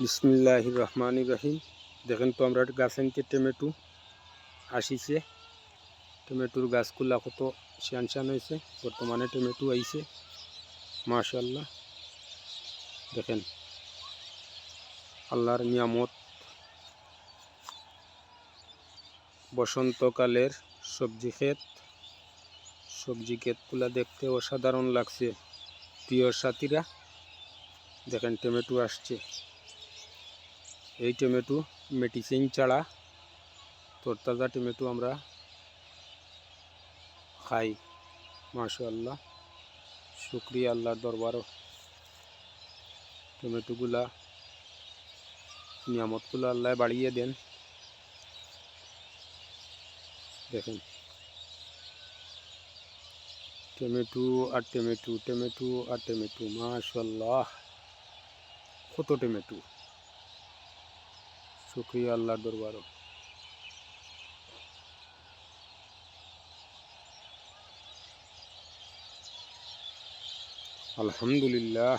বিসমিল্লাহির রহমানির রহিম। দেখেন তো আমরা গাছ আনতে টমেটো আসিছে। টমেটোর গাছগুলা কত শান শান হয়েছে। বর্তমানে টমেটো আইছে মাশাআল্লাহ। দেখেন আল্লাহর নিয়ামত। বসন্তকালের সবজি ক্ষেতগুলা দেখতে অসাধারণ লাগছে। প্রিয় সাথীরা দেখেন টমেটো আসছে। এই টমেটো মেডিসিন ছাড়া তরতাজা টমেটো আমরা খাই মাশাআল্লাহ। শুকরিয়া আল্লাহর দরবারও। টমেটোগুলা নিয়ামতগুলো আল্লাহ বাড়িয়ে দেন। দেখেন টমেটো আর টমেটো, টমেটো আর টমেটো, মাশাআল্লাহ কত টমেটো। শুকরিয়া আল্লাহর দরবারও। আলহামদুলিল্লাহ।